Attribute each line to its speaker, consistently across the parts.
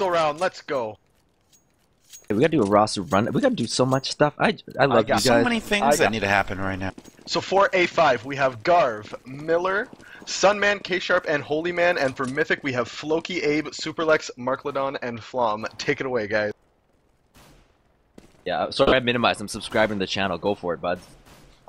Speaker 1: pistol round. Let's go.
Speaker 2: Hey, we gotta do a roster run. We gotta do so much stuff. I love you guys.
Speaker 3: So many things that need to happen right now.
Speaker 1: So for A5, we have Garv, Miller, Sunman, K-Sharp, and Holy Man. And for Mythic, we have Floki, Abe, Superlex, Markledon, and Flom. Take it away, guys.
Speaker 2: Yeah, sorry I minimized. I'm subscribing to the channel. Go for it, buds.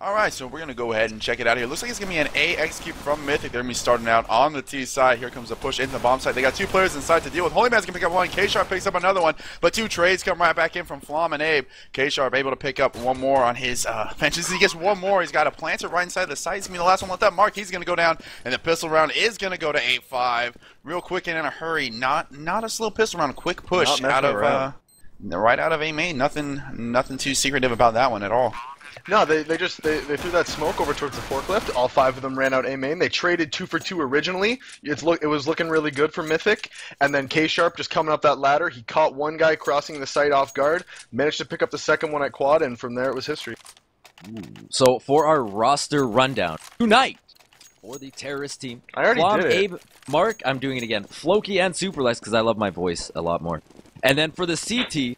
Speaker 3: Alright, so we're going to go ahead and check it out here. Looks like it's going to be an A execute from Mythic. They're going to be starting out on the T side. Here comes a push into the bomb side. They got two players inside to deal with. Holy Man's going to pick up one. K-Sharp picks up another one. But two trades come right back in from Flom and Abe. K-Sharp able to pick up one more on his benches. He gets one more. He's got a planter right inside the site. He's going to be the last one. Let that mark. He's going to go down. And the pistol round is going to go to 8-5. Real quick and in a hurry. Not a slow pistol round. Quick push out of right out of A main. Nothing too secretive about that one at all.
Speaker 1: No, they threw that smoke over towards the forklift. All 5 of them ran out A main. They traded 2 for 2 originally. It was looking really good for Mythic. And then K-Sharp just coming up that ladder. He caught one guy crossing the site off guard, managed to pick up the second one at quad, and from there it was history.
Speaker 2: Ooh. So for our roster rundown tonight, for the terrorist team,
Speaker 1: I already
Speaker 2: Flom,
Speaker 1: did it.
Speaker 2: Abe, Mark, I'm doing it again. Floki and Superlex because I love my voice a lot more. And then for the CT,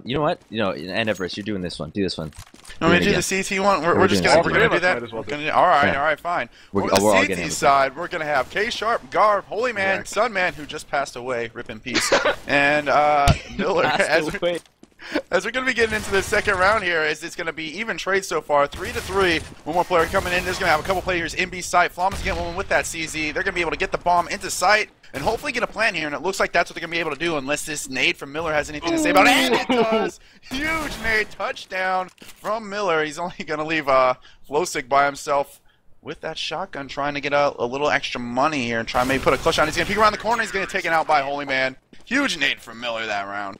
Speaker 2: you know what? And Everest, you're doing this one. Do this one.
Speaker 3: You want me to do the CT one? We're just gonna do that. All right, fine. For the CT side, we're gonna have K-Sharp, Garb, Holy Man, Sunman, who just passed away, rip in peace, and Miller. As we're going to be getting into the second round here, it's going to be even trade so far, 3-3. One more player coming in. There's going to have a couple players in B site. Flom is getting one with that CZ. They're going to be able to get the bomb into sight and hopefully get a plan here. And it looks like that's what they're going to be able to do unless this nade from Miller has anything to say about it. And it does! Huge nade touchdown from Miller. He's only going to leave Flosick by himself with that shotgun, trying to get a little extra money here and try and maybe put a clutch on. He's going to peek around the corner. He's going to get taken out by Holy Man. Huge nade from Miller that round.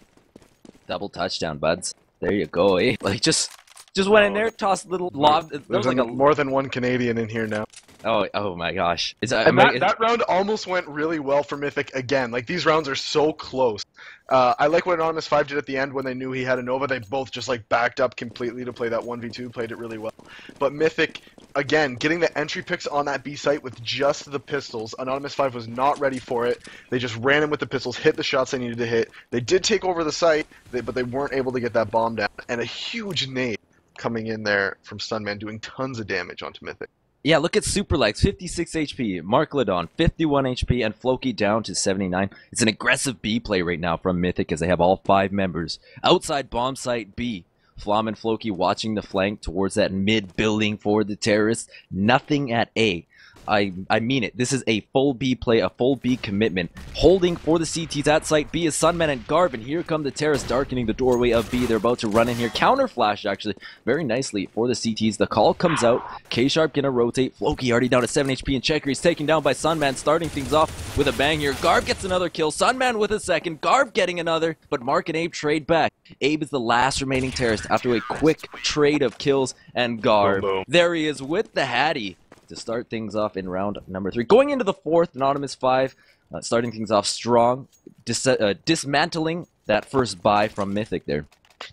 Speaker 2: Double touchdown, buds. There you go, eh? Like just went in there, tossed a little lob.
Speaker 1: There's like more than one Canadian in here now.
Speaker 2: Oh my gosh!
Speaker 1: That round almost went really well for Mythic again. Like these rounds are so close. I like what Anonymous5 did at the end when they knew he had a Nova. They both just like backed up completely to play that 1v2. Played it really well. But Mythic, again, getting the entry picks on that B site with just the pistols. Anonymous5 was not ready for it. They just ran in with the pistols, hit the shots they needed to hit. They did take over the site, but they weren't able to get that bomb down. And a huge nade coming in there from Sunman, doing tons of damage onto Mythic.
Speaker 2: Yeah, look at Superlex, 56 HP, Markledon, 51 HP, and Floki down to 79. It's an aggressive B play right now from Mythic as they have all 5 members. Outside bomb site B, Flom and Floki watching the flank towards that mid-building for the terrorists. Nothing at A. I mean it. This is a full B play, a full B commitment. Holding for the CTs at site B is Sunman and Garb, and here come the terrorists darkening the doorway of B. They're about to run in here. Counter flash, actually, very nicely for the CTs. The call comes out. K-Sharp gonna rotate. Floki already down to 7 HP, and Checker. He's taken down by Sunman, starting things off with a bang here. Garb gets another kill. Sunman with a second. Garb getting another, but Mark and Abe trade back. Abe is the last remaining terrorist after a quick trade of kills, and Garb.
Speaker 1: Boom, boom.
Speaker 2: There he is with the Hattie to start things off in round number 3. Going into the 4th, Anonymous5 starting things off strong, dismantling that first buy from Mythic there.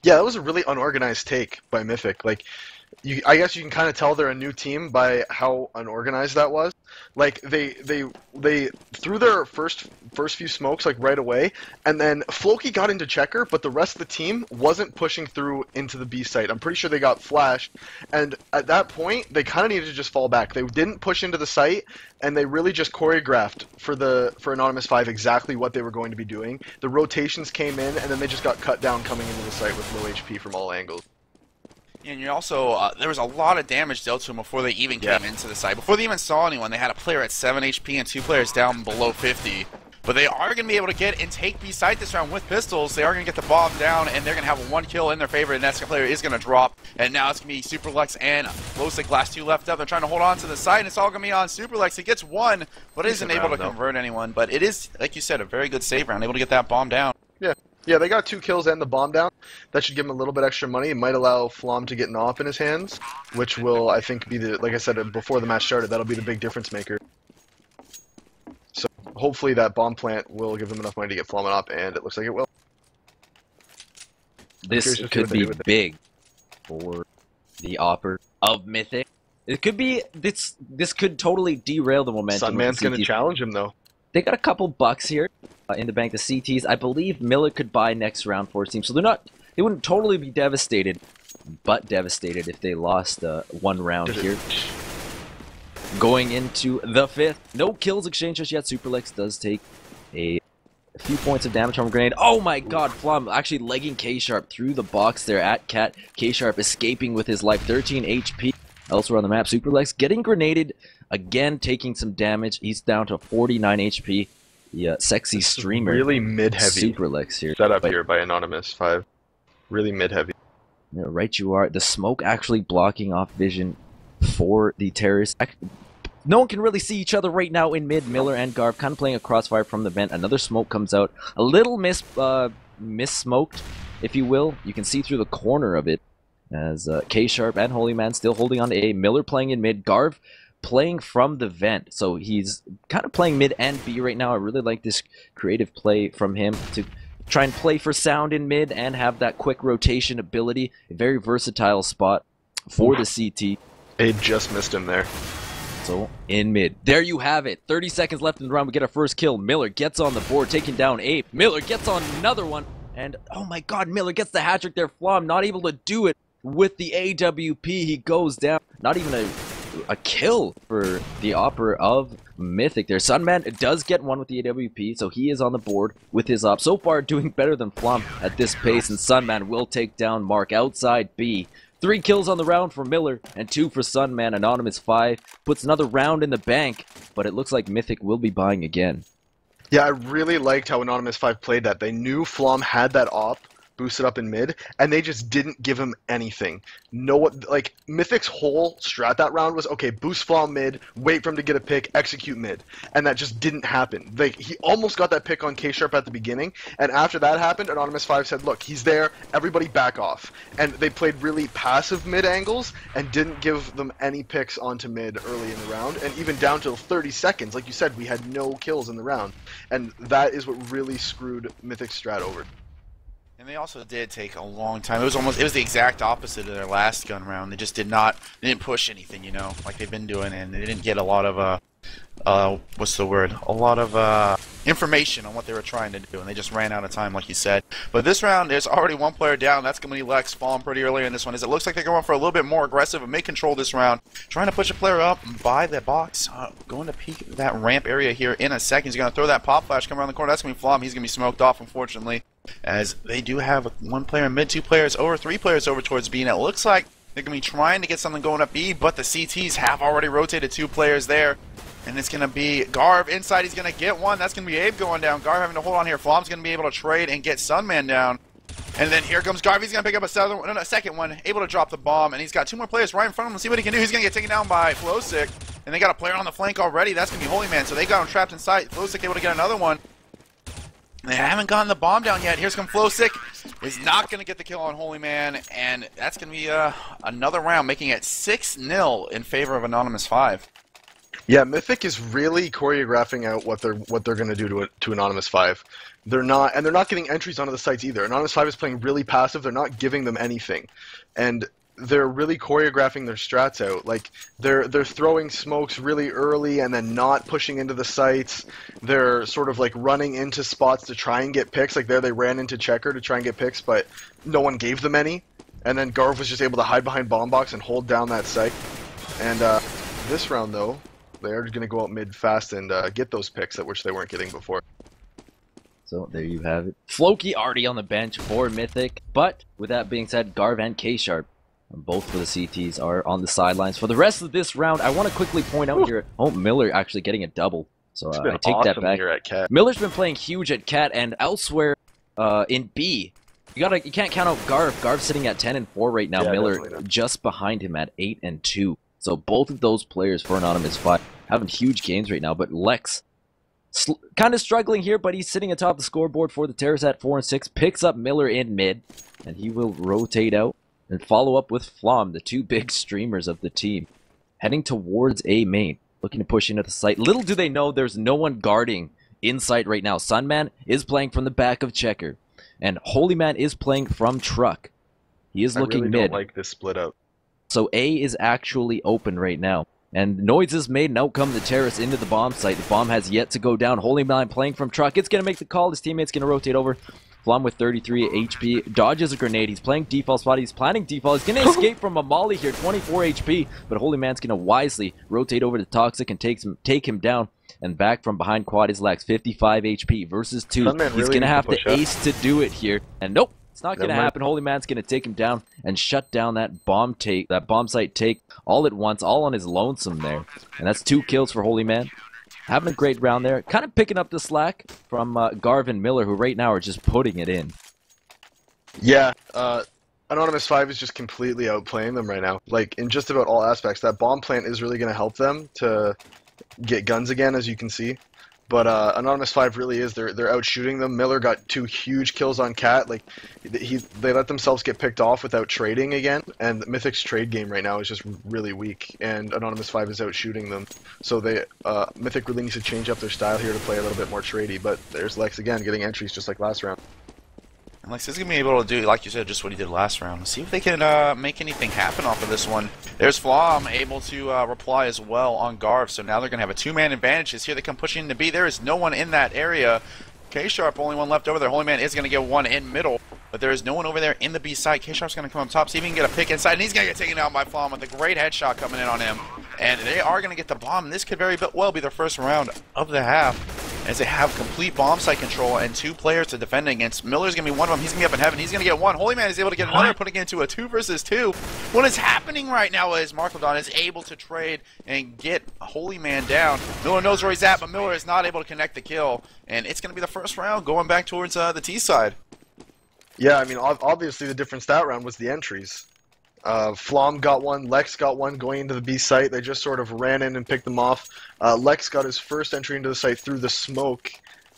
Speaker 1: Yeah, that was a really unorganized take by Mythic. Like, I guess you can kind of tell they're a new team by how unorganized that was. Like they threw their first few smokes like right away, and then Floki got into checker, but the rest of the team wasn't pushing through into the B site. I'm pretty sure they got flashed, and at that point they kind of needed to just fall back. They didn't push into the site, and they really just choreographed for Anonymous5 exactly what they were going to be doing. The rotations came in, and then they just got cut down coming into the site with low HP from all angles.
Speaker 3: And you also, there was a lot of damage dealt to them before they even came into the site. Before they even saw anyone, they had a player at 7 HP and 2 players down below 50. But they are going to be able to get and take B site this round with pistols. They are going to get the bomb down, and they're going to have 1 kill in their favor, and that second player is going to drop. And now it's going to be Superlex and Flosick, last 2 left up. They're trying to hold on to the site, and it's all going to be on Superlex. He gets 1, but isn't able to convert anyone. But it is, like you said, a very good save round, able to get that bomb down.
Speaker 1: Yeah, they got 2 kills and the bomb down. That should give him a little bit extra money. It might allow Flom to get an off in his hands, which will, I think, be the, like I said before the match started, that'll be the big difference maker. So hopefully that bomb plant will give them enough money to get Flom an op, and it looks like it will.
Speaker 2: This could be big for the offer of Mythic. It could be, this could totally derail the momentum.
Speaker 1: Sunman's going to challenge him, though.
Speaker 2: they got a couple bucks here in the bank. The CTs, I believe Miller could buy next round for his team, so they wouldn't totally be devastated, but devastated if they lost one round here. Going into the 5th, no kills exchanged just yet. Superlex does take a few points of damage from a grenade. Oh my god, Flom actually legging K-Sharp through the box there at Cat. K-Sharp escaping with his life, 13 HP. Elsewhere on the map, Superlex getting grenaded, again taking some damage. He's down to 49 HP. Yeah, sexy streamer.
Speaker 1: Really mid-heavy.
Speaker 2: Superlex here.
Speaker 1: Set up here by Anonymous5. Really mid-heavy.
Speaker 2: Yeah, right you are. The smoke actually blocking off vision for the terrorists. No one can really see each other right now in mid. Miller and Garv kind of playing a crossfire from the vent. Another smoke comes out. A little miss-smoked, if you will. You can see through the corner of it as K-Sharp and Holy Man still holding on to A. Miller playing in mid. Garv playing from the vent. So he's kind of playing mid and B right now. I really like this creative play from him to try and play for sound in mid and have that quick rotation ability. A very versatile spot for the CT.
Speaker 1: A just missed him there.
Speaker 2: So, in mid. There you have it. 30 seconds left in the round. We get our first kill. Miller gets on the board, taking down Ape. Miller gets on another one. And, oh my god, Miller gets the hat trick there. Flom not able to do it with the AWP. He goes down. Not even a kill for the Opera of Mythic there. Sunman does get one with the AWP, so he is on the board with his op. So far, doing better than Flom at this pace. And Sunman will take down Mark outside B. 3 kills on the round for Miller, and 2 for Sunman. Anonymous5 puts another round in the bank, but it looks like Mythic will be buying again.
Speaker 1: Yeah, I really liked how Anonymous5 played that. They knew Flom had that op boosted up in mid, and they just didn't give him anything. Like, Mythic's whole strat that round was, okay, boost Flom mid, wait for him to get a pick, execute mid. And that just didn't happen. Like, he almost got that pick on K-Sharp at the beginning, and after that happened, Anonymous5 said, look, he's there, everybody back off. And they played really passive mid angles, and didn't give them any picks onto mid early in the round, and even down to 30 seconds, like you said, we had no kills in the round. And that is what really screwed Mythic's strat over.
Speaker 3: And they also did take a long time. It was the exact opposite of their last gun round. They just didn't push anything, you know, like they've been doing, and they didn't get a lot of what's the word? A lot of information on what they were trying to do, and they just ran out of time, like you said. But this round, there's already one player down. That's going to be Lex, falling pretty early in this one. As it looks like they're going for a little bit more aggressive and may control this round, trying to push a player up by the box, going to peek that ramp area here in a second. He's going to throw that pop flash, come around the corner. That's going to be Flom. He's going to be smoked off, unfortunately, as they do have 1 player in mid, 2 players over, 3 players over towards B, and it looks like they're going to be trying to get something going up B, but the CTs have already rotated 2 players there. And it's going to be Garv inside. He's going to get one. That's going to be Abe going down. Garv having to hold on here. Flom's going to be able to trade and get Sunman down. And then here comes Garv. He's going to pick up a second one. Able to drop the bomb. And he's got 2 more players right in front of him. Let's see what he can do. He's going to get taken down by Flowsick. And they got a player on the flank already. That's going to be Holy Man. So they got him trapped inside. Flowsick able to get another one. They haven't gotten the bomb down yet. Here's come Flowsick. Is not going to get the kill on Holy Man. And that's going to be another round, making it 6-0 in favor of Anonymous5.
Speaker 1: Yeah, Mythic is really choreographing out what they're going to do to Anonymous5. They're not getting entries onto the sites either. Anonymous5 is playing really passive. They're not giving them anything, and they're really choreographing their strats out. Like they're throwing smokes really early and then not pushing into the sites. They're sort of like running into spots to try and get picks. Like there, they ran into Checker to try and get picks, but no one gave them any. And then Garv was just able to hide behind bomb box and hold down that site. And this round though, they're going to go out mid fast and get those picks at which they weren't getting before.
Speaker 2: So there you have it. Floki already on the bench for Mythic. But with that being said, Garv and K-Sharp, both for the CTs, are on the sidelines. For the rest of this round, I want to quickly point out here, Miller actually getting a double. So I take
Speaker 1: awesome
Speaker 2: that back.
Speaker 1: Here at Cat.
Speaker 2: Miller's been playing huge at Cat and elsewhere in B. You can't count out Garv. Garv's sitting at 10-4 right now. Yeah, Miller just behind him at 8-2. So both of those players for Anonymous5 having huge games right now. But Lex kind of struggling here, but he's sitting atop the scoreboard for the Terrors at 4-6. Picks up Miller in mid, and he will rotate out and follow up with Flom, the 2 big streamers of the team, heading towards A main, looking to push into the site. Little do they know there's no one guarding in sight right now. Sunman is playing from the back of Checker, and Holy Man is playing from Truck. He is looking mid.
Speaker 1: I really don't like this split up.
Speaker 2: So A is actually open right now. And noise is made, and out come the terrorists into the bomb site. The bomb has yet to go down. Holy Man playing from truck. It's going to make the call. His teammate's going to rotate over. Flom with 33 HP, dodges a grenade. He's playing default spot. He's planning default. He's going to escape from a molly here, 24 HP. But Holy Man's going to wisely rotate over to Toxic and take him down. And back from behind quad is Lex, 55 HP versus 2. He's really going to have to ace to do it here. And nope, it's not going to happen. Holy Man's going to take him down and shut down that bomb site take all at once, all on his lonesome there. And that's 2 kills for Holy Man. Having a great round there. Kind of picking up the slack from Garv and Miller, who right now are just putting it in.
Speaker 1: Yeah, Anonymous5 is just completely outplaying them right now. Like, in just about all aspects. That bomb plant is really going to help them to get guns again, as you can see. But Anonymous5 really is. They're out shooting them. Miller got 2 huge kills on Cat. Like they let themselves get picked off without trading again. And Mythic's trade game right now is just really weak. And Anonymous5 is out shooting them. So they Mythic really needs to change up their style here to play a little bit more tradey. But there's Lex again getting entries just like last round.
Speaker 3: And Lex is going to be able to do, like you said, just what he did last round. See if they can make anything happen off of this one. There's Flom able to reply as well on Garv, so now they're going to have a 2-man advantage. Here they come pushing into B. There is no one in that area. K-Sharp, only one left over there. Holy Man is going to get one in middle, but there is no one over there in the B side. K-Sharp's going to come up top, see if he can get a pick inside, and he's going to get taken out by Flom with a great headshot coming in on him. And they are going to get the bomb, and this could very well be their first round of the half, as they have complete bomb site control and 2 players to defend against. Miller's going to be one of them. He's going to be up in heaven. He's going to get one. Holy Man is able to get another, putting it into a 2 versus 2. What is happening right now is Markledon is able to trade and get Holy Man down. Miller knows where he's at, but Miller is not able to connect the kill. And it's going to be the first round going back towards the T side.
Speaker 1: Yeah, I mean, obviously the difference that round was the entries. Flom got one, Lex got one going into the B site. They just sort of ran in and picked them off. Lex got his first entry into the site through the smoke,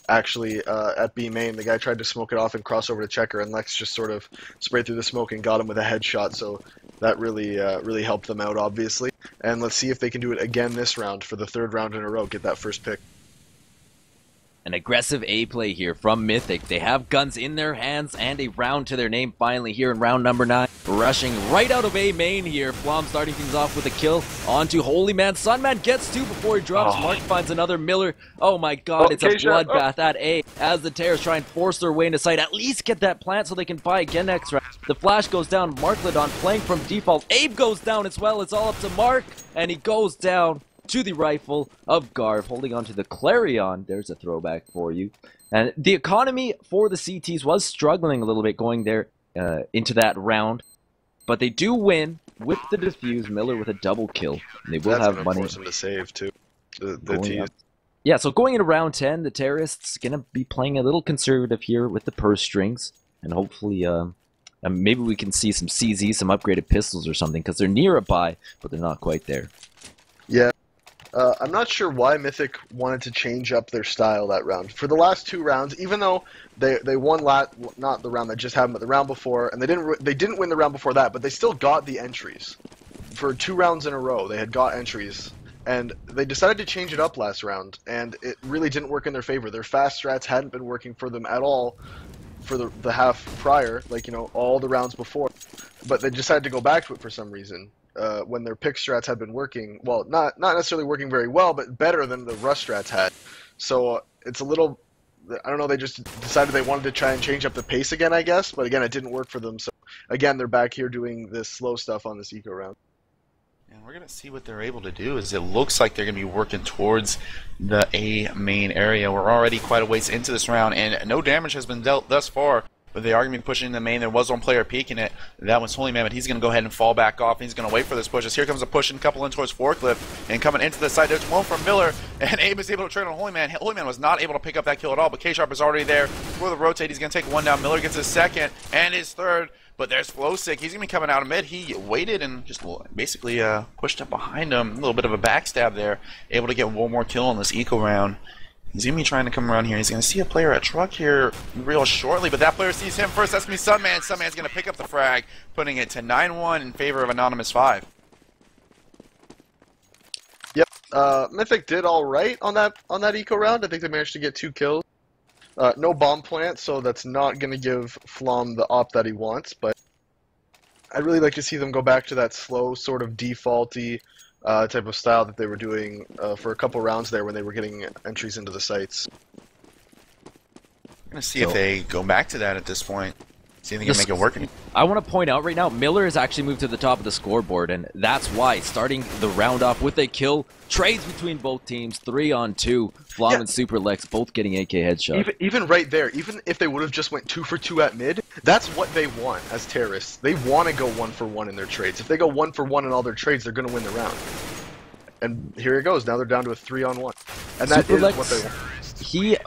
Speaker 1: actually, at B main. The guy tried to smoke it off and cross over to Checker, and Lex just sort of sprayed through the smoke and got him with a headshot. So that really helped them out, obviously. And let's see if they can do it again this round for the 3rd round in a row, get that first pick.
Speaker 2: An aggressive A play here from Mythic. They have guns in their hands and a round to their name finally here in round number 9. Rushing right out of A main here. Flom starting things off with a kill onto Holy Man. Sunman gets 2 before he drops. Mark finds another. Miller. Oh my god, it's a bloodbath at A as the Terrors try and force their way into sight. At least get that plant so they can buy again next round. The flash goes down. Markledon playing from default. Abe goes down as well. It's all up to Mark, and he goes down to the rifle of Garv, holding on to the Clarion. There's a throwback for you. And the economy for the CTs was struggling a little bit going there into that round. But they do win with the defuse. Miller with a double kill. And they will have money.
Speaker 1: Force them to save too. The T's.
Speaker 2: Yeah, so going into round 10, the Terrorists going to be playing a little conservative here with the purse strings. And hopefully maybe we can see some CZ, some upgraded pistols or something. Because they're near a buy, but they're not quite there.
Speaker 1: Yeah. I'm not sure why Mythic wanted to change up their style that round. For the last 2 rounds, even though they won not the round that just happened, but the round before, and they didn't win the round before that, but they still got the entries. For 2 rounds in a row, they had got entries, and they decided to change it up last round, and it really didn't work in their favor. Their fast strats hadn't been working for them at all for the half prior, like, you know, all the rounds before, but they decided to go back to it for some reason. When their pick strats had been working, well, not necessarily working very well, but better than the rush strats had. So it's a little, I don't know, they just decided they wanted to try and change up the pace again, I guess, but again, it didn't work for them. So again, they're back here doing this slow stuff on this eco round.
Speaker 3: And we're going to see what they're able to do, as it looks like they're going to be working towards the A main area. We're already quite a ways into this round, and no damage has been dealt thus far. But they are going to be pushing in the main. There was one player peeking it. That was Holy Man, but he's going to go ahead and fall back off. He's going to wait for this push. As here comes a push and couple in towards Forklift. And coming into the side, there's one from Miller. And Abe is able to trade on Holy Man. Holy Man was not able to pick up that kill at all, but K-Sharp is already there for the rotate. He's going to take one down. Miller gets his second and his third. But there's Flowsick. He's going to be coming out of mid. He waited and just basically pushed up behind him. A little bit of a backstab there. Able to get one more kill on this eco round. He's going to be trying to come around here. He's going to see a player at truck here real shortly, but that player sees him first. That's going to be Sunman. Sunman's going to pick up the frag, putting it to 9-1 in favor of Anonymous5.
Speaker 1: Yep. Mythic did all right on that eco round. I think they managed to get 2 kills. No bomb plant, so that's not going to give Flom the op that he wants, but I'd really like to see them go back to that slow, sort of defaulty type of style that they were doing for a couple rounds there when they were getting entries into the sites.
Speaker 3: I'm going to see if they go back to that at this point. See if they can make it work.
Speaker 2: I want to point out right now, Miller has actually moved to the top of the scoreboard, and that's why, starting the round off with a kill, trades between both teams, 3-on-2, Flom and Super Lex both getting AK headshot.
Speaker 1: Even right there, even if they would have just went 2 for 2 at mid, that's what they want as terrorists. They want to go 1 for 1 in their trades. If they go 1 for 1 in all their trades, they're going to win the round. And here it goes. Now they're down to a 3-on-1. And that is what they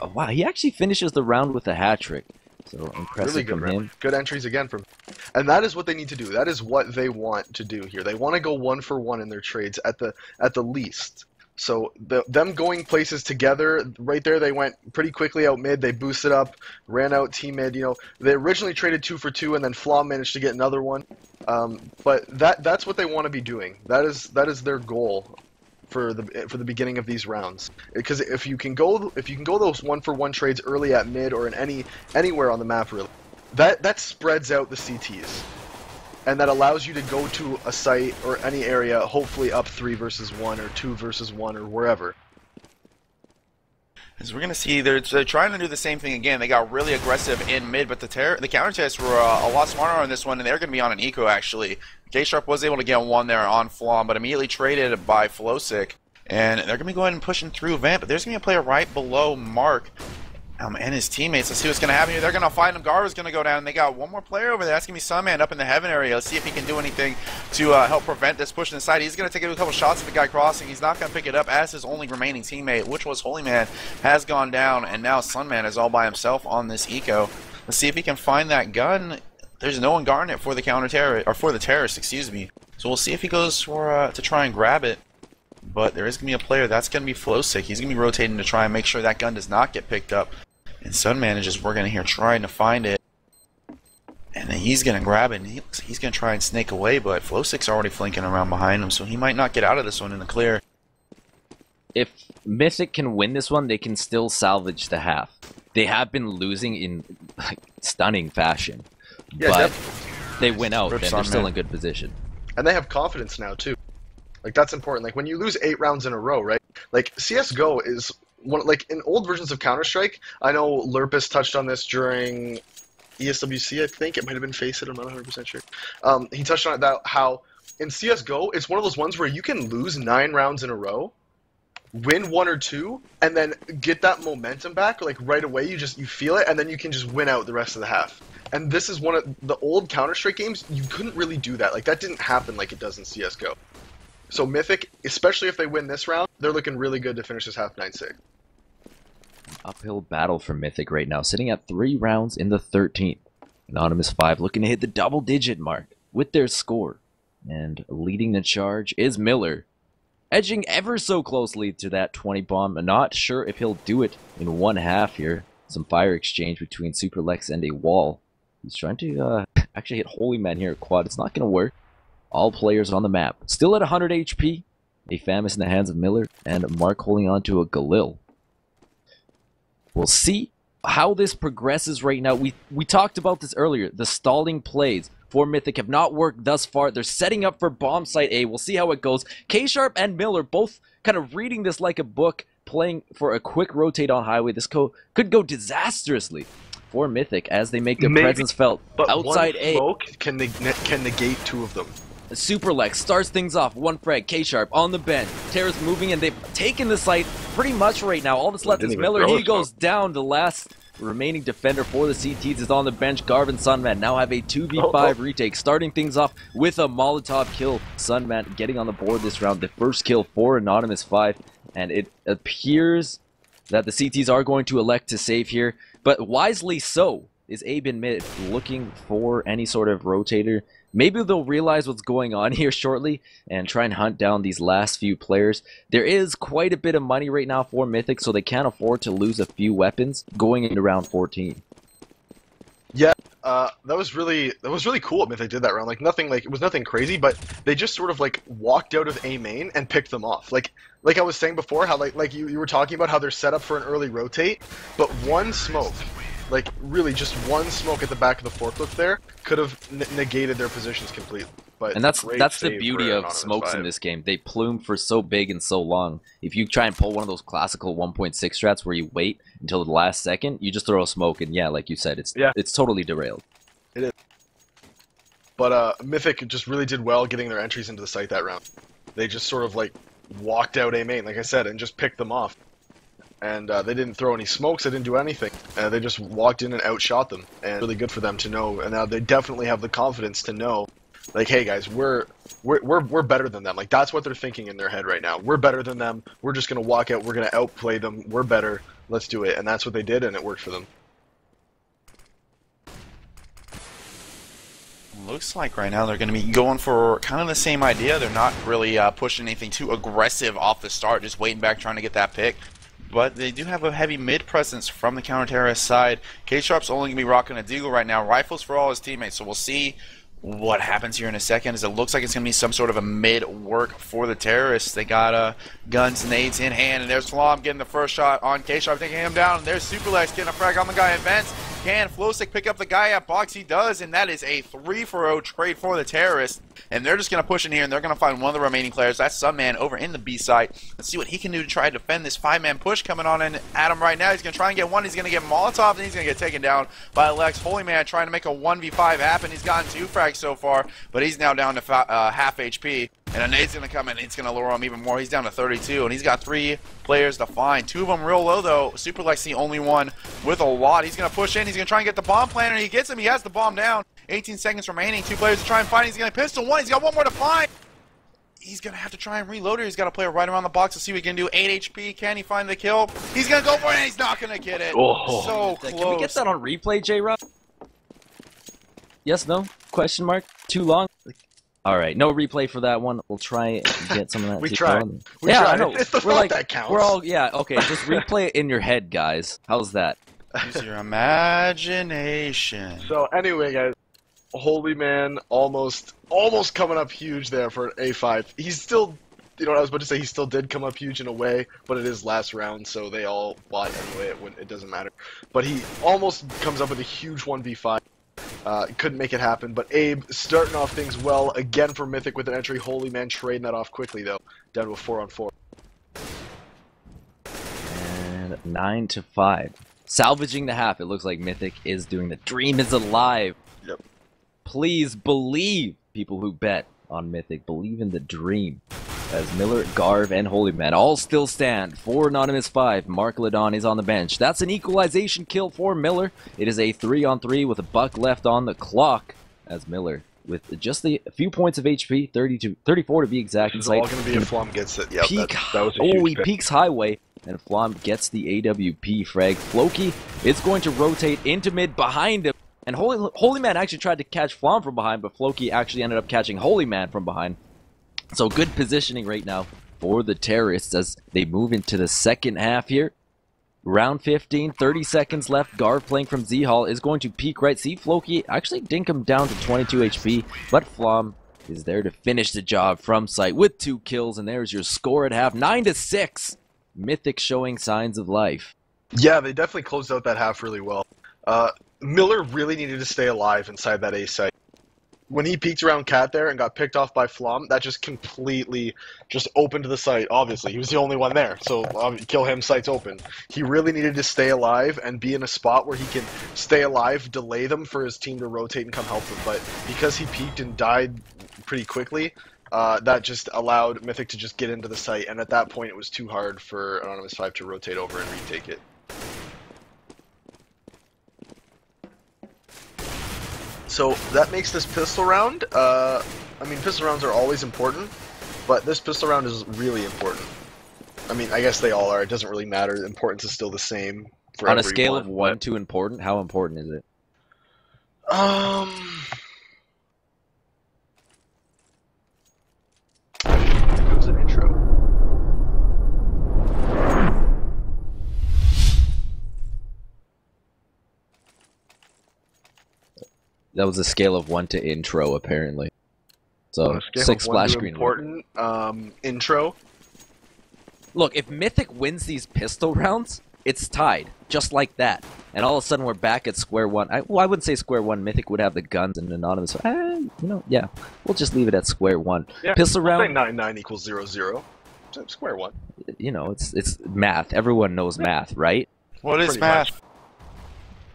Speaker 1: want.
Speaker 2: He actually finishes the round with a hat trick. So impressive
Speaker 1: really good
Speaker 2: from him.
Speaker 1: Good entries again from him. And that is what they need to do. That is what they want to do here. They want to go 1 for 1 in their trades at the least. So them going places together, right there they went pretty quickly out mid. They boosted up, ran out team mid. You know, they originally traded 2 for 2, and then Flom managed to get another one. But that's what they want to be doing. That is their goal for the beginning of these rounds, because if you can go those 1 for 1 trades early at mid or in anywhere on the map, really, that spreads out the CTs, and that allows you to go to a site or any area, hopefully up 3 versus 1 or 2 versus 1 or wherever.
Speaker 3: As we're going to see, they're trying to do the same thing again. They got really aggressive in mid, but the counter-terrorists were a lot smarter on this one, and they're going to be on an eco, actually. K-Sharp was able to get one there on Flom, but immediately traded by Flowsick. And they're going to be going and pushing through Vamp, but there's going to be a player right below Mark and his teammates. Let's see what's going to happen here. They're going to find him. Garva's going to go down, and they got one more player over there. That's going to be Sunman up in the heaven area. Let's see if he can do anything to help prevent this push inside. He's going to take a couple shots at the guy crossing. He's not going to pick it up as his only remaining teammate, which was Holyman, has gone down, and now Sunman is all by himself on this eco. Let's see if he can find that gun. There's no one guarding it for the counter-terrorist, or for the terrorist, excuse me. So we'll see if he goes for to try and grab it. But there is going to be a player. That's going to be Flowsick. He's going to be rotating to try and make sure that gun does not get picked up. And Sunman is just working in here trying to find it. And then he's going to grab it. And he's going to try and snake away. But Flowsick's already flanking around behind him. So he might not get out of this one in the clear.
Speaker 2: If Mythic can win this one, they can still salvage the half. They have been losing in stunning fashion. Yeah, but they win out, and they're still in good position.
Speaker 1: And they have confidence now, too. Like, that's important. Like, when you lose 8 rounds in a row, right? Like, CSGO is one, like, in old versions of Counter-Strike, I know Lurpus touched on this during ESWC, I think. It might have been Faceit, I'm not 100% sure. He touched on it, that how in CSGO, it's one of those ones where you can lose 9 rounds in a row, win 1 or 2, and then get that momentum back, like, right away. You feel it, and then you can just win out the rest of the half. And this is one of the old Counter-Strike games, you couldn't really do that. Like, that didn't happen like it does in CSGO. So Mythic, especially if they win this round, they're looking really good to finish this half 9-6.
Speaker 2: Uphill battle for Mythic right now, sitting at 3 rounds in the 13th. Anonymous5 looking to hit the double-digit mark with their score. And leading the charge is Miller, edging ever so closely to that 20 bomb. I'm not sure if he'll do it in one half here. Some fire exchange between Super Lex and a wall. He's trying to actually hit Holyman here at quad. It's not going to work. All players on the map. Still at 100 HP. A Famous in the hands of Miller. And Mark holding on to a Galil. We'll see how this progresses right now. We talked about this earlier. The stalling plays for Mythic have not worked thus far. They're setting up for bomb site A. We'll see how it goes. K-Sharp and Miller both kind of reading this like a book. Playing for a quick rotate on highway. This could go disastrously for Mythic as they make their presence felt outside
Speaker 1: one smoke can negate 2 of them.
Speaker 2: Super Lex starts things off. 1 frag. K-Sharp on the bench. Terra's moving, and they've taken the site pretty much right now. All that's left is Miller. He goes down. The last remaining defender for the CTs is on the bench. Garv and Sunman now have a 2v5 retake. Starting things off with a Molotov kill. Sunman getting on the board this round. The first kill for Anonymous5. And it appears that the CTs are going to elect to save here. But wisely so is Abe in mid looking for any sort of rotator. Maybe they'll realize what's going on here shortly and try and hunt down these last few players. There is quite a bit of money right now for Mythic, so they can't afford to lose a few weapons going into round 14.
Speaker 1: Yeah, that was really cool. I mean, they did that round. It was nothing crazy, but they just sort of like walked out of A main and picked them off. Like I was saying before, how like you were talking about how they're set up for an early rotate, but one smoke Like, really, just one smoke at the back of the forklift there could have negated their positions completely. But
Speaker 2: and that's the beauty of smokes in this game. They plume for so big and so long. If you try and pull one of those classical 1.6 strats where you wait until the last second, you just throw a smoke, and yeah, like you said, it's totally derailed.
Speaker 1: It is. But Mythic just really did well getting their entries into the site that round. They just sort of like walked out A main, like I said, and just picked them off. And they didn't throw any smokes, they didn't do anything. They just walked in and outshot them. And really good for them to know. And now they definitely have the confidence to know, like, hey guys, we're better than them. Like, that's what they're thinking in their head right now. We're better than them. We're just gonna walk out. We're gonna outplay them. We're better. Let's do it. And that's what they did, and it worked for them.
Speaker 3: Looks like right now they're going to be going for kind of the same idea. They're not really pushing anything too aggressive off the start, just waiting back, trying to get that pick. But they do have a heavy mid presence from the counter-terrorist side. K-Sharp's only going to be rocking a deagle right now. Rifles for all his teammates, so we'll see what happens here in a second, as it looks like it's going to be some sort of a mid work for the terrorists. They got guns, nades in hand, and there's Flom getting the first shot on K-Sharp, taking him down. And there's Superlex getting a frag on the guy in vents. Can Flowstick pick up the guy at box? He does, and that is a 3-for-0 trade for the terrorists. And they're just going to push in here, and they're going to find one of the remaining players. That's Sunman over in the B side. Let's see what he can do to try to defend this 5-man push coming on in at him right now. He's going to try and get one. He's going to get Molotov, and he's going to get taken down by Lex. Holy Man trying to make a 1v5 happen. He's gotten 2 frags so far, but he's now down to half HP. And a nade's going to come in, and it's going to lower him even more. He's down to 32, and he's got 3 players to find. 2 of them real low, though. Superlex the only one with a lot. He's going to push in. He's going to try and get the bomb planter. He gets him. He has the bomb down. 18 seconds remaining. 2 players to try and find. He's going to pistol 1. He's got 1 more to find. He's going to have to try and reload it. He's got to play right around the box to see what he can do. 8 HP. Can he find the kill? He's going to go for it, and he's not going to get it.
Speaker 1: Oh.
Speaker 3: So close.
Speaker 2: Can we get that on replay, J-Rob? Yes, no? Question mark? Too long? All right, no replay for that one. We'll try and get some of that.
Speaker 1: We tried.
Speaker 2: Yeah, I know.
Speaker 1: It's the thought that counts.
Speaker 2: We're all okay. Just replay it in your head, guys. How's that?
Speaker 3: Use your imagination.
Speaker 1: So anyway, guys, Holy Man almost coming up huge there for A5. He's still, you know what I was about to say, he still did come up huge in a way, but it is last round, so they all bought anyway. It doesn't matter. But he almost comes up with a huge 1v5. Couldn't make it happen, but Abe starting off things well again for Mythic with an entry. Holy Man trading that off quickly though, down to a 4-on-4.
Speaker 2: And 9-5, salvaging the half. It looks like Mythic is doing the dream is alive.
Speaker 1: Yep.
Speaker 2: Please believe, people who bet on Mythic, believe in the dream. As Miller, Garv, and Holy Man all still stand for Anonymous5. Mark Ladon is on the bench. That's an equalization kill for Miller. It is a 3-on-3 with a buck left on the clock. As Miller, with just a few points of HP, 34 to be exact.
Speaker 1: It's all going to be if Flom gets it. Yep, that was a
Speaker 2: he peeks highway, and Flom gets the AWP frag. Floki is going to rotate into mid behind him. And Holy Man actually tried to catch Flom from behind, but Floki actually ended up catching Holy Man from behind. So good positioning right now for the terrorists as they move into the second half here. Round 15, 30 seconds left. Garv playing from Z-Hall is going to peek right. See Floki actually dink him down to 22 HP, but Flom is there to finish the job from sight with 2 kills, and there's your score at half, 9-6. Mythic showing signs of life.
Speaker 1: Yeah, they definitely closed out that half really well. Miller really needed to stay alive inside that A site. When he peeked around Cat there and got picked off by Flom, that just completely just opened the site, obviously. He was the only one there, so kill him, site's open. He really needed to stay alive and be in a spot where he can stay alive, delay them for his team to rotate and come help them. But because he peeked and died pretty quickly, that just allowed Mythic to just get into the site, and at that point it was too hard for Anonymous5 to rotate over and retake it. So that makes this pistol round, I mean, pistol rounds are always important, but this pistol round is really important. I mean, I guess they all are. It doesn't really matter. The importance is still the same for
Speaker 2: on
Speaker 1: everyone.
Speaker 2: A scale of 1 to important, how important is it?
Speaker 1: It was an intro.
Speaker 2: That was a scale of 1 to intro, apparently. So, 6 splash screen.
Speaker 1: Important intro.
Speaker 2: Look, if Mythic wins these pistol rounds, it's tied, just like that. And all of a sudden we're back at square one. Well, I wouldn't say square one. Mythic would have the guns and Anonymous. Yeah, we'll just leave it at square one.
Speaker 1: Yeah,
Speaker 2: pistol round.
Speaker 1: 9 equals 0, 0. Square one.
Speaker 2: It's math. Everyone knows math, right?
Speaker 3: What is math?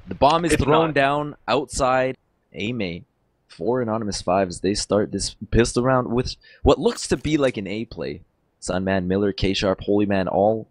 Speaker 2: The bomb is thrown down outside A main for Anonymous5 as they start this pistol round with what looks to be like an A play. Sunman, Miller, K-Sharp, Holy Man all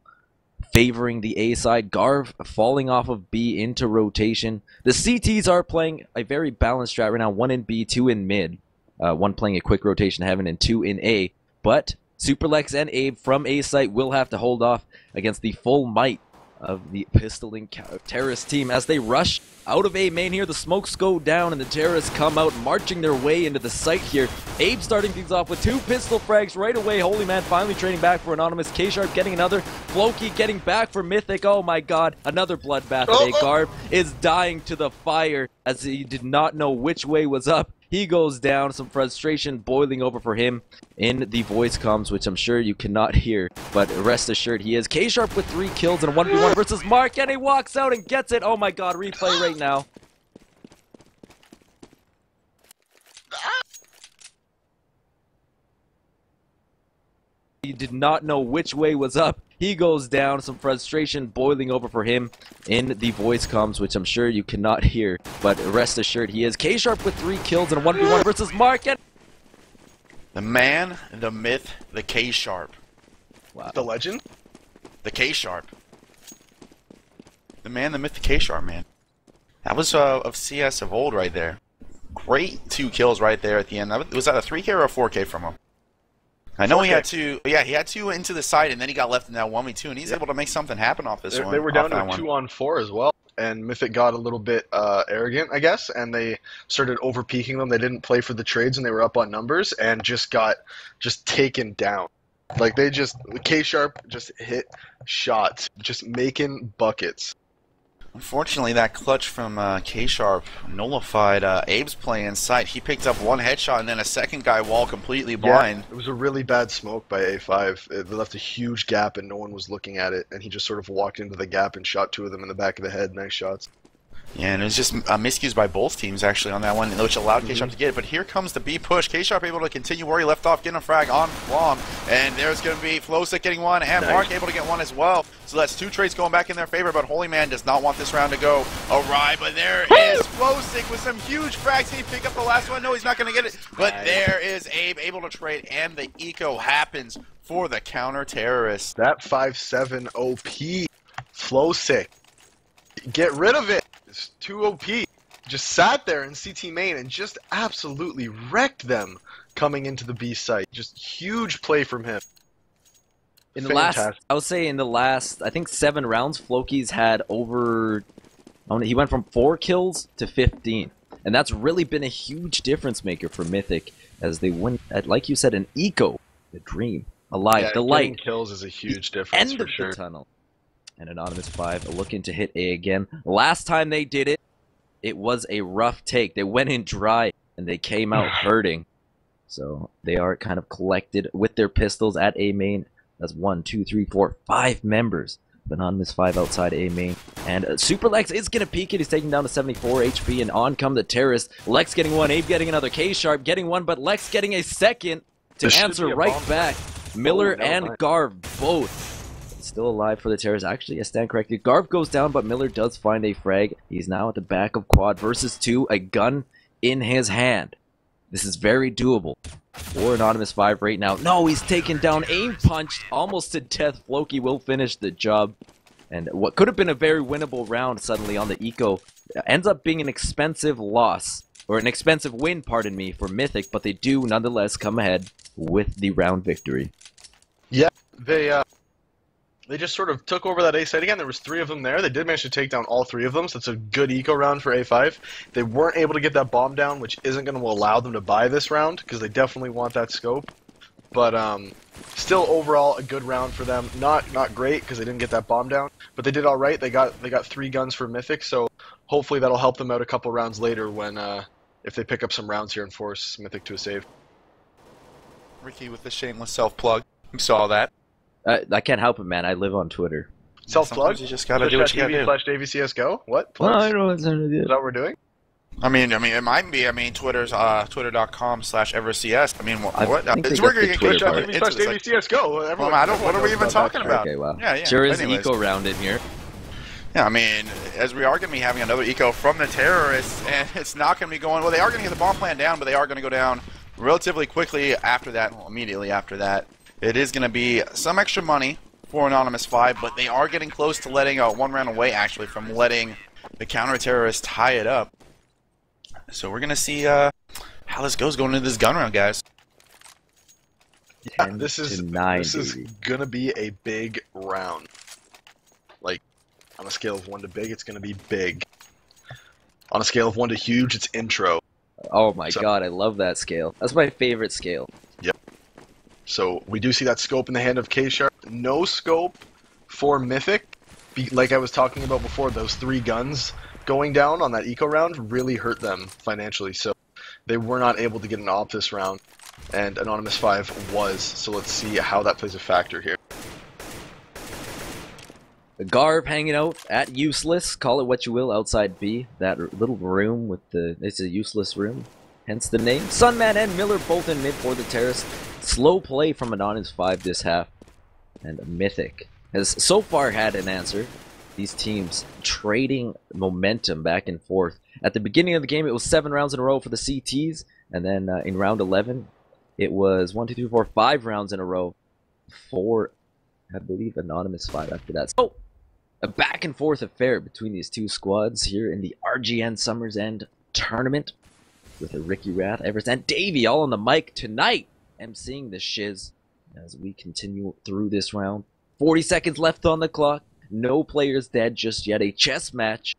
Speaker 2: favoring the A side. Garv falling off of B into rotation. The CTs are playing a very balanced strat right now. 1 in B, 2 in mid. 1 playing a quick rotation heaven and 2 in A. But Superlex and Abe from A site will have to hold off against the full might of the pistoling terrorist team as they rush out of A main here. The smokes go down and the terrorists come out marching their way into the site here. Abe starting things off with 2 pistol frags right away. Holy Man finally trading back for Anonymous. K-Sharp getting another. Floki getting back for Mythic. Oh my god, another bloodbath today. Garb is dying to the fire as he did not know which way was up. He goes down, some frustration boiling over for him in the voice comms, which I'm sure you cannot hear, but rest assured he is. K-Sharp with 3 kills and 1v1 versus Mark, and he walks out and gets it. Oh my god, replay right now. He did not know which way was up. He goes down, some frustration boiling over for him in the voice comms, which I'm sure you cannot hear, but rest assured he is. K-Sharp with 3 kills and 1v1 versus Mark.
Speaker 3: The man, the myth, the K-Sharp.
Speaker 1: Wow. The legend?
Speaker 3: The K-Sharp. The man, the myth, the K-Sharp, man. That was of CS of old right there. Great 2 kills right there at the end. Was that a 3K or a 4K from him? I know 4K. He had 2. Yeah, he had 2 into the side, and then he got left in that 1v2, and he's able to make something happen off this one.
Speaker 1: They were down to a 2-on-4 as well, and Mythic got a little bit arrogant, I guess, and they started over-peaking them. They didn't play for the trades, and they were up on numbers, and just got taken down. Like, K-Sharp just hit shots, just making buckets.
Speaker 3: Unfortunately, that clutch from K-Sharp nullified Abe's play in sight. He picked up 1 headshot and then a second guy wall completely blind.
Speaker 1: Yeah, it was a really bad smoke by A5. It left a huge gap and no one was looking at it. And he just sort of walked into the gap and shot 2 of them in the back of the head. Nice shots.
Speaker 3: Yeah, and it was just miscues by both teams actually on that one, which allowed K-Sharp to get it. But here comes the B push. K-Sharp able to continue where he left off, getting a frag on bomb. And there's going to be Flowstick getting 1, and Mark able to get 1 as well. So that's 2 trades going back in their favor, but Holy Man does not want this round to go awry. But there is Flowstick with some huge frags. Can he pick up the last one? No, he's not going to get it. But there is Abe able to trade, and the eco happens for the counter-terrorist.
Speaker 1: That 5-7 OP Flowstick. Get rid of it. It's too OP. Just sat there in CT main and just absolutely wrecked them coming into the B site. Just huge play from him.
Speaker 2: In the last, I would say in the last, I think 7 rounds, Floki's had over, he went from 4 kills to 15. And that's really been a huge difference maker for Mythic as they win, at, like you said, an eco, the dream, alive, the light.
Speaker 1: Kills is a huge difference for sure.
Speaker 2: End of the tunnel. And Anonymous5 looking to hit A again. Last time they did it, it was a rough take. They went in dry and they came out hurting. So they are kind of collected with their pistols at A main. That's 1, 2, 3, 4, 5 members of Anonymous5 outside A main. And Superlex is going to peek it. He's taking down to 74 HP. And on come the terrorists. Lex getting 1, Abe getting another, K-Sharp getting 1, but Lex getting a second to answer right back. Miller and Garv both still alive for the terrorists. Actually, I stand corrected. Garv goes down, but Miller does find a frag. He's now at the back of quad versus 2, a gun in his hand. This is very doable for Anonymous5 right now. No, he's taken down, aim punched almost to death. Floki will finish the job. And what could have been a very winnable round suddenly on the eco ends up being an expensive loss, or an expensive win, pardon me, for Mythic, but they do nonetheless come ahead with the round victory.
Speaker 1: Yeah, they just sort of took over that A site again. There was 3 of them there. They did manage to take down all 3 of them, so it's a good eco round for A5. They weren't able to get that bomb down, which isn't going to allow them to buy this round, because they definitely want that scope. But still, overall, a good round for them. Not great, because they didn't get that bomb down, but they did all right. They got 3 guns for Mythic, so hopefully that'll help them out a couple rounds later when if they pick up some rounds here and force Mythic to a save.
Speaker 3: Ricky with the shameless self-plug. You saw that.
Speaker 2: I can't help it, man. I live on Twitter.
Speaker 1: Self-plug?
Speaker 3: You just gotta do what you gotta do.
Speaker 1: /Davey CSGO? What?
Speaker 2: Plugs? No, I don't know what
Speaker 1: Is that what we're doing?
Speaker 3: I mean, it might be. I mean, Twitter's twitter.com/EverestCS. I mean, what?
Speaker 2: It's
Speaker 1: Davey CSGO.
Speaker 3: What are we even talking about?
Speaker 2: Okay, well,
Speaker 3: yeah.
Speaker 2: Sure is an eco round in here.
Speaker 3: Yeah, I mean, as we are going to be having another eco from the terrorists, and it's not going to be going. Well, they are going to get the bomb plan down, but they are going to go down relatively quickly after that. Well, immediately after that, it is going to be some extra money for Anonymous5, but they are getting close to letting one round away, actually, from letting the counter-terrorists tie it up. So we're going to see how this goes going into this gun round, guys.
Speaker 1: Yeah, this is going to be a big round. Like, on a scale of 1 to big, it's going to be big. On a scale of 1 to huge, it's intro.
Speaker 2: Oh my god, I love that scale. That's my favorite scale.
Speaker 1: Yep. So we do see that scope in the hand of K-Sharp. No scope for Mythic. Like I was talking about before, those 3 guns going down on that eco round really hurt them financially, so they were not able to get an op this round, and Anonymous5 was, so let's see how that plays a factor here.
Speaker 2: The Garb hanging out at Useless, call it what you will, outside B, that little room with it's a useless room, hence the name. Sunman and Miller both in mid for the terrorist. Slow play from Anonymous5 this half, and Mythic has so far had an answer. These teams trading momentum back and forth. At the beginning of the game, it was 7 rounds in a row for the CTs, and then in round 11, it was 1, 2, 3, 4, 5 rounds in a row for, I believe, Anonymous5 after that. So, a back and forth affair between these two squads here in the RGN Summer's End tournament with RickyWrath, Everestt, and DAVEY all on the mic tonight, emceeing the shiz as we continue through this round. 40 seconds left on the clock. No players dead just yet. A chess match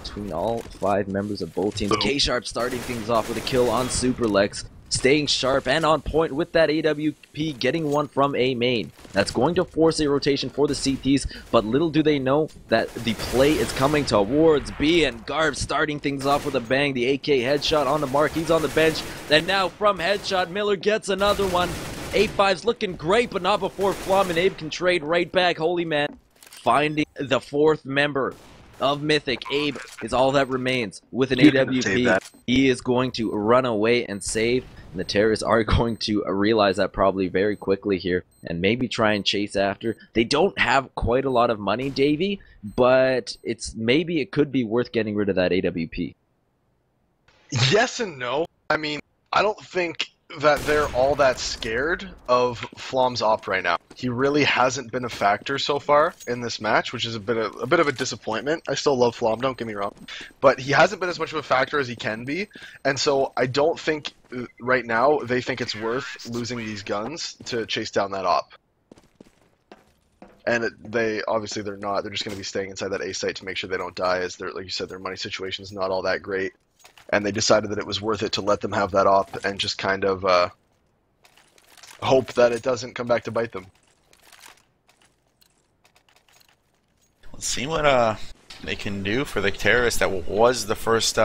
Speaker 2: between all 5 members of both teams. K-Sharp starting things off with a kill on Superlex, staying sharp and on point with that AWP, getting one from A main. That's going to force a rotation for the CTs, but little do they know that the play is coming towards B, and Garb starting things off with a bang. The AK headshot on the mark. He's on the bench. Then now from headshot, Miller gets another one. 8-5's looking great, but not before Flom and Abe can trade right back. Holy man. Finding the 4th member of Mythic. Abe is all that remains with an AWP. He is going to run away and save, and the terrorists are going to realize that probably very quickly here and maybe try and chase after. They don't have quite a lot of money, Davey, but maybe it could be worth getting rid of that AWP.
Speaker 1: Yes and no. I mean, I don't think that they're all that scared of Flom's op right now. He really hasn't been a factor so far in this match, which is a bit of a disappointment. I still love Flom, don't get me wrong, but he hasn't been as much of a factor as he can be, and so I don't think right now they think it's worth losing these guns to chase down that op. And obviously they're not. They're just going to be staying inside that A site to make sure they don't die, as like you said, their money situation is not all that great. And they decided that it was worth it to let them have that op and just kind of hope that it doesn't come back to bite them.
Speaker 3: Let's see what they can do for the terrorists. That was the first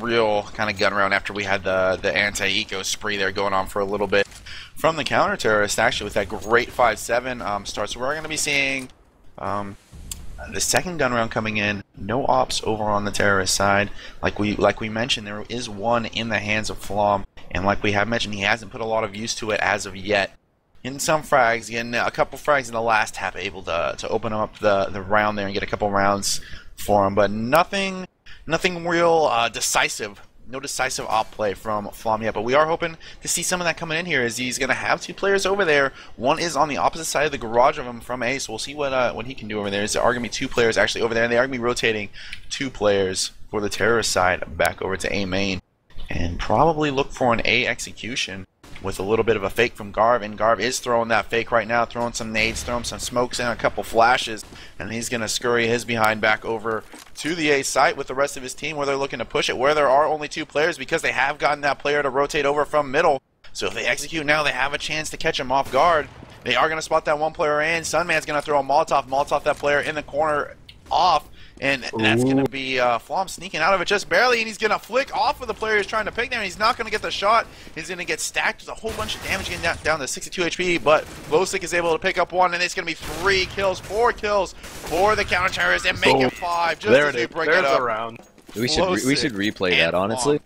Speaker 3: real kind of gun round after we had the anti-eco spree there going on for a little bit from the counter-terrorists, actually, with that great 5-7 start. So we're going to be seeing the second gun round coming in. No ops over on the terrorist side. Like we mentioned, there is one in the hands of Flom, and like we have mentioned, he hasn't put a lot of use to it as of yet. In some frags, getting a couple frags in the last half, able to open up the round there and get a couple rounds for him, but nothing real decisive. No decisive op play from Flom yet, but we are hoping to see some of that coming in here, as he's going to have 2 players over there. One is on the opposite side of the garage of him from A, so we'll see what he can do over there. There are going to be 2 players actually over there, and they are going to be rotating 2 players for the terrorist side back over to A main, and probably look for an A execution with a little bit of a fake from Garb, and Garb is throwing that fake right now, throwing some nades, throwing some smokes and a couple flashes, and he's going to scurry his behind back over to the A site with the rest of his team, where they're looking to push it, where there are only 2 players, because they have gotten that player to rotate over from middle. So if they execute now, they have a chance to catch him off guard. They are going to spot that 1 player in. Sunman's going to throw a Molotov that player in the corner off, And that's going to be Flom sneaking out of it just barely, and he's going to flick off of the player who's trying to pick them. He's not going to get the shot. He's going to get stacked. There's a whole bunch of damage getting down to 62 HP, but bo3 is able to pick up one, and it's going to be 3 kills, 4 kills for the counter-terrorist, and make it 5 just as we bring it up.
Speaker 1: Round.
Speaker 2: We should replay that, honestly.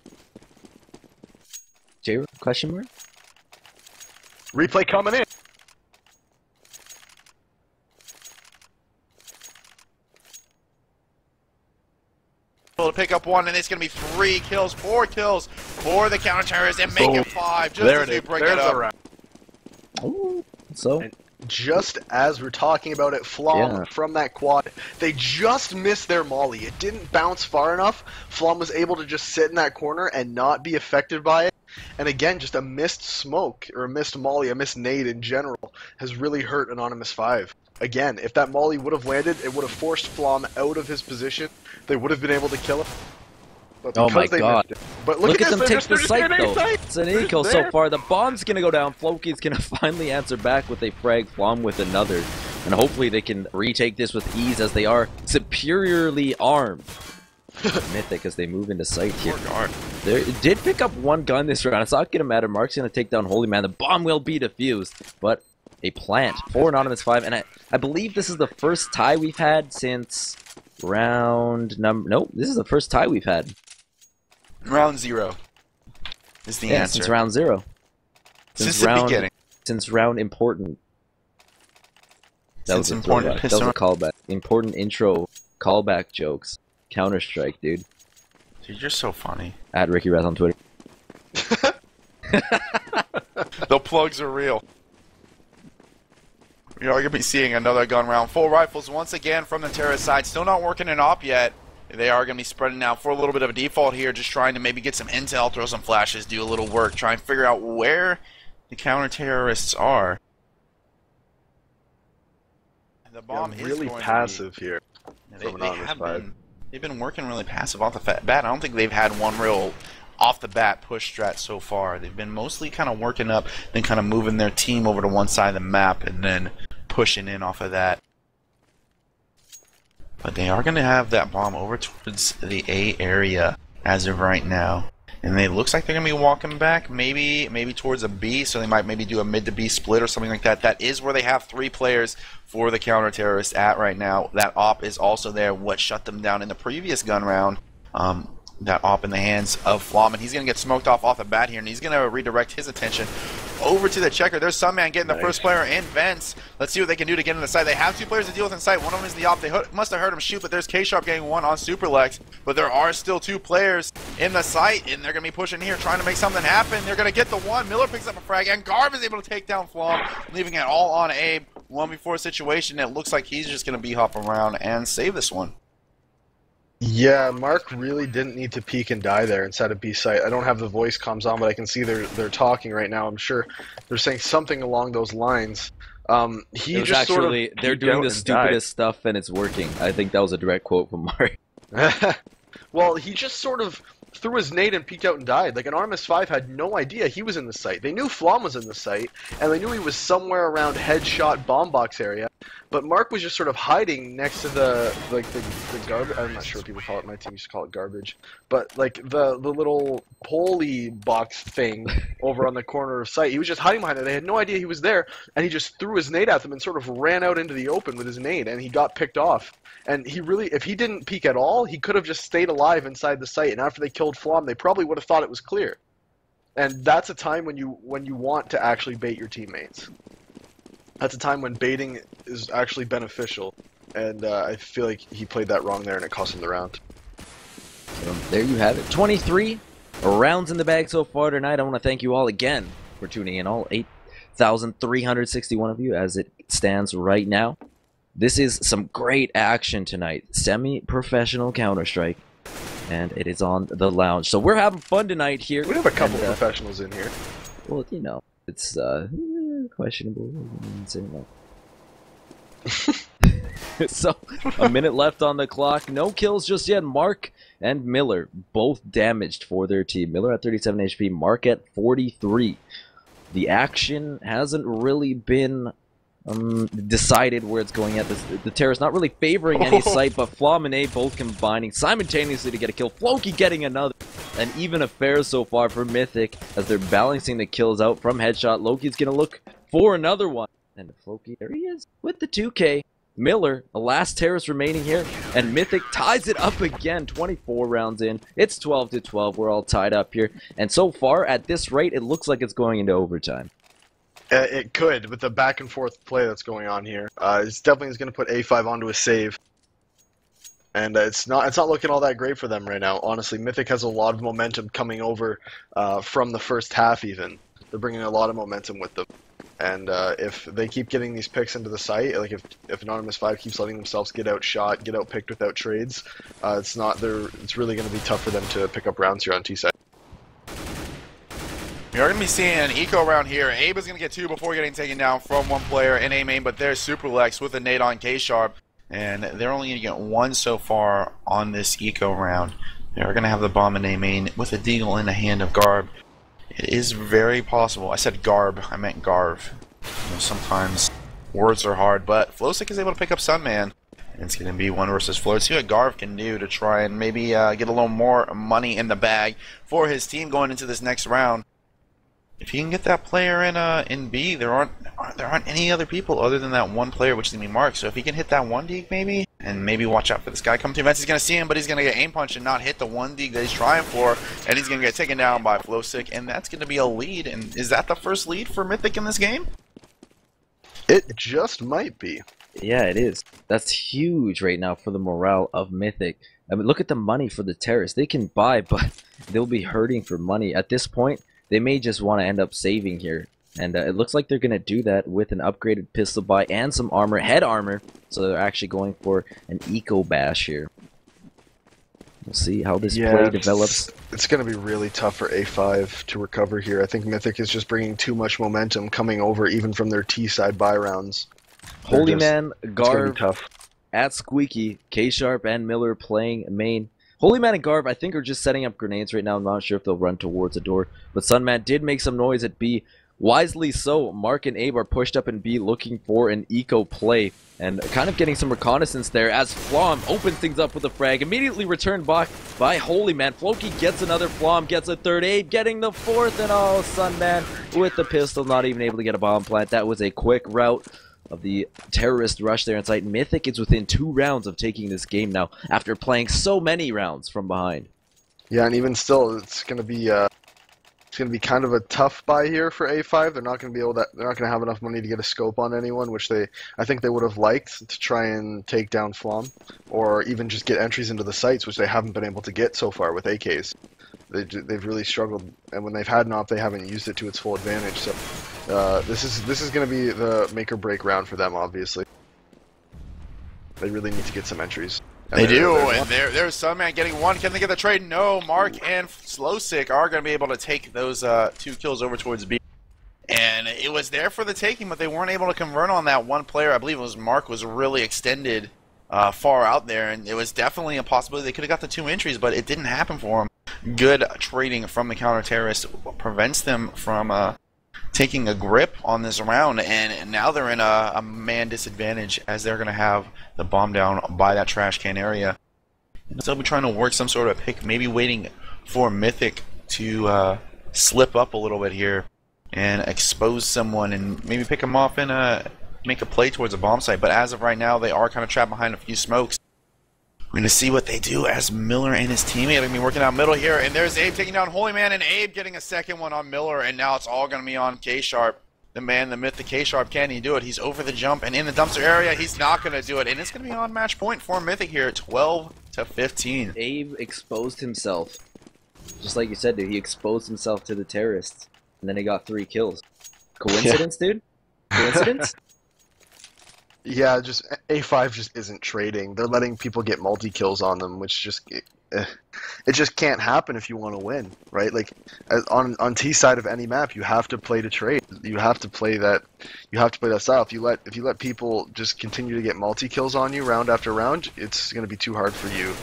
Speaker 2: Jay, question mark?
Speaker 1: Replay coming in.
Speaker 3: To pick up one, and it's going to be 3 kills, 4 kills for the counter-terrorist, and make it 5 just as we bring it up.
Speaker 2: Ooh, so,
Speaker 1: and just as we're talking about it, Flom from that quad, they just missed their molly. It didn't bounce far enough. Flom was able to just sit in that corner and not be affected by it. And again, just a missed smoke, or a missed molly, a missed nade in general, has really hurt Anonymous5. Again, if that molly would have landed, it would have forced Flom out of his position. They would have been able to kill him. But
Speaker 2: oh my god.
Speaker 1: But
Speaker 2: look at them take the site, though. It's an eco so far. The bomb's going to go down. Floki's going to finally answer back with a frag, Flom with another. And hopefully they can retake this with ease, as they are superiorly armed. Mythic as they move into sight here. They did pick up one gun this round. It's not going to matter. Mark's going to take down Holy Man. The bomb will be defused, but a plant for Anonymous5. And I believe this is the first tie we've had since round number... Nope, this is the first tie we've had.
Speaker 3: Round 0 is the answer.
Speaker 2: Since round 0.
Speaker 3: Since the beginning.
Speaker 2: Since round important. That was important. That was a callback. Important intro callback jokes. Counter-Strike, dude.
Speaker 3: Dude, you're so funny.
Speaker 2: At RickyWrath on Twitter.
Speaker 3: The plugs are real. We are going to be seeing another gun round. Full rifles once again from the terrorist side. Still not working an op yet. They are going to be spreading out for a little bit of a default here, just trying to maybe get some intel, throw some flashes, do a little work, try and figure out where the counter-terrorists are. The bomb is
Speaker 1: really passive here.
Speaker 3: They've been working really passive off the bat. I don't think they've had one real off-the-bat push strat so far. They've been mostly kind of working up, then kind of moving their team over to one side of the map, and then pushing in off of that. But they are going to have that bomb over towards the A area as of right now. And it looks like they're going to be walking back, maybe towards a B, so they might maybe do a mid to B split or something like that. That is where they have 3 players for the counter-terrorists at right now. That op is also there, what shut them down in the previous gun round. That op in the hands of Flom, and he's going to get smoked off the bat here, and he's going to redirect his attention over to the checker. There's some man getting the first player in vents. Let's see what they can do to get in the site. They have 2 players to deal with in sight. One of them is the op. They must have heard him shoot, but there's K-Sharp getting one on Superlex. But there are still 2 players in the site, and they're going to be pushing here, trying to make something happen. They're going to get the one. Miller picks up a frag, and Garb is able to take down Flom, leaving it all on Abe. 1v4 situation. It looks like he's just going to B-hop around and save this one.
Speaker 1: Yeah, Mark really didn't need to peek and die there inside of B site. I don't have the voice comms on, but I can see they're talking right now. I'm sure they're saying something along those lines. He just
Speaker 2: actually,
Speaker 1: sort of
Speaker 2: they're doing the stupidest stuff and it's working. I think that was a direct quote from Mark.
Speaker 1: Well, he just sort of threw his nade and peeked out and died. Like, Anonymous5 had no idea he was in the site. They knew Flom was in the site, and they knew he was somewhere around headshot bomb box area. But Mark was just sort of hiding next to the garbage. I'm not sure what people call it. My team used to call it garbage. But like the little poly box thing over on the corner of site. He was just hiding behind it. They had no idea he was there, and he just threw his nade at them and sort of ran out into the open with his nade, and he got picked off. And he really, if he didn't peek at all, he could have just stayed alive inside the site. And after they killed Flom, they probably would have thought it was clear. And that's a time when you want to actually bait your teammates. That's a time when baiting is actually beneficial. And I feel like he played that wrong there, and it cost him the round.
Speaker 2: So there you have it. 23 rounds in the bag so far tonight. I want to thank you all again for tuning in. All 8,361 of you as it stands right now. This is some great action tonight. Semi-professional Counter-Strike. And it is on the lounge. So we're having fun tonight here.
Speaker 1: We have a couple professionals in here.
Speaker 2: Well, you know, it's questionable. So, a minute left on the clock. No kills just yet. Mark and Miller both damaged for their team. Miller at 37 HP, Mark at 43. The action hasn't really been decided where it's going at. The terrorist not really favoring any site, but Flom and A both combining simultaneously to get a kill. Floki getting another. And even affair so far for Mythic as they're balancing the kills out from headshot. Loki's going to look for another one. And Floki, there he is with the 2K. Miller, the last terrorist remaining here, and Mythic ties it up again. 24 rounds in. It's 12-12. We're all tied up here. And so far, at this rate, it looks like it's going into overtime.
Speaker 1: It could, with the back and forth play that's going on here. It's definitely going to put A5 onto a save. And it's not looking all that great for them right now. Honestly, Mythic has a lot of momentum coming over from the first half even. They're bringing a lot of momentum with them. And if they keep getting these picks into the site, like if Anonymous5 keeps letting themselves get outshot, get outpicked without trades, it's really going to be tough for them to pick up rounds here on T-side.
Speaker 3: You're going to be seeing an eco round here. Abe is going to get 2 before getting taken down from one player in A main, but there's Superlex with a nade on K-Sharp. And they're only going to get 1 so far on this eco round. They're going to have the bomb in A main with a deagle in the hand of Garb. It is very possible. I said Garb, I meant Garv. You know, sometimes words are hard, but Flosick is able to pick up Sunman. And it's going to be 1 versus Flo. See what Garv can do to try and maybe get a little more money in the bag for his team going into this next round. If he can get that player in B, there aren't any other people other than that one player, which is going to be Mark. So if he can hit that 1 dig maybe, and maybe watch out for this guy come to events, he's going to see him, but he's going to get aim punch and not hit the 1 dig that he's trying for, and he's going to get taken down by Flosick, and that's going to be a lead. And is that the first lead for Mythic in this game?
Speaker 1: It just might be.
Speaker 2: Yeah, it is. That's huge right now for the morale of Mythic. I mean, look at the money for the terrorists. They can buy, but they'll be hurting for money. At this point, they may just want to end up saving here. And it looks like they're going to do that with an upgraded pistol buy and some armor, head armor. So they're actually going for an eco bash here. We'll see how this play develops.
Speaker 1: It's going to be really tough for A5 to recover here. I think Mythic is just bringing too much momentum coming over even from their T-side buy rounds.
Speaker 2: Holy Man, Garv, at Squeaky, K-Sharp, and Miller playing main. Holy Man and Garv, I think, are just setting up grenades right now. I'm not sure if they'll run towards the door. But Sunman did make some noise at B. Wisely so. Mark and Abe are pushed up in B looking for an eco play. And kind of getting some reconnaissance there as Flom opens things up with a frag. Immediately returned back by Holy Man. Floki gets another Flom, gets a third. Abe getting the 4th. And oh, Sunman with the pistol, not even able to get a bomb plant. That was a quick rout of the terrorist rush there inside. Mythic is within 2 rounds of taking this game now after playing so many rounds from behind.
Speaker 1: Yeah, and even still, it's going to be kind of a tough buy here for A5. They're not going to be able to. They're not going to have enough money to get a scope on anyone, which I think they would have liked to try and take down Flom, or even just get entries into the sites, which they haven't been able to get so far with AKs. They've really struggled, and when they've had an op, they haven't used it to its full advantage. So this is going to be the make or break round for them. Obviously, they really need to get some entries.
Speaker 3: And they do, and there's Sunman getting 1. Can they get the trade? No. Mark and Slowsick are going to be able to take those 2 kills over towards B. And it was there for the taking, but they weren't able to convert on that one player. I believe it was Mark was really extended far out there, and it was definitely a possibility they could have got the 2 entries, but it didn't happen for them. Good trading from the counter-terrorist prevents them from taking a grip on this round, and now they're in a man disadvantage as they're going to have the bomb down by that trash can area. And so they'll be trying to work some sort of pick, maybe waiting for Mythic to slip up a little bit here and expose someone and maybe pick them off and make a play towards a bomb site. But as of right now, they are kind of trapped behind a few smokes. We're going to see what they do as Miller and his teammate are going to be working out middle here. And there's Abe taking down Holy Man, and Abe getting a second one on Miller. And now it's all going to be on K-Sharp. The man, the myth, the K-Sharp. Can he do it? He's over the jump and in the dumpster area. He's not going to do it. And it's going to be on match point for Mythic here, 12-15.
Speaker 2: Abe exposed himself. Just like you said, dude. He exposed himself to the terrorists. And then he got 3 kills. Coincidence, dude? Coincidence?
Speaker 1: Yeah, just A5 just isn't trading. They're letting people get multi-kills on them, which just it just can't happen if you want to win, right? Like on T side of any map, you have to play to trade. You have to play that. You have to play that style. If you let people just continue to get multi-kills on you round after round, it's going to be too hard for you.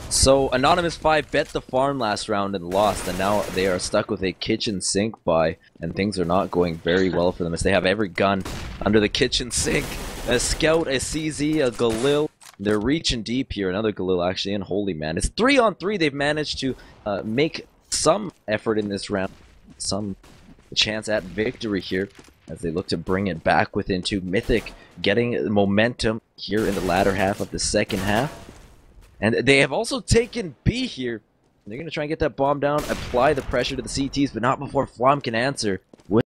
Speaker 2: So Anonymous5 bet the farm last round and lost, and now they are stuck with a kitchen sink buy, and things are not going very well for them as they have every gun under the kitchen sink. A Scout, a CZ, a Galil. They're reaching deep here. Another Galil actually, and holy man. It's 3-on-3. They've managed to make some effort in this round. Some chance at victory here as they look to bring it back within two. Mythic getting momentum here in the latter half of the second half. And they have also taken B here. They're going to try and get that bomb down, apply the pressure to the CTs, but not before Flom can answer.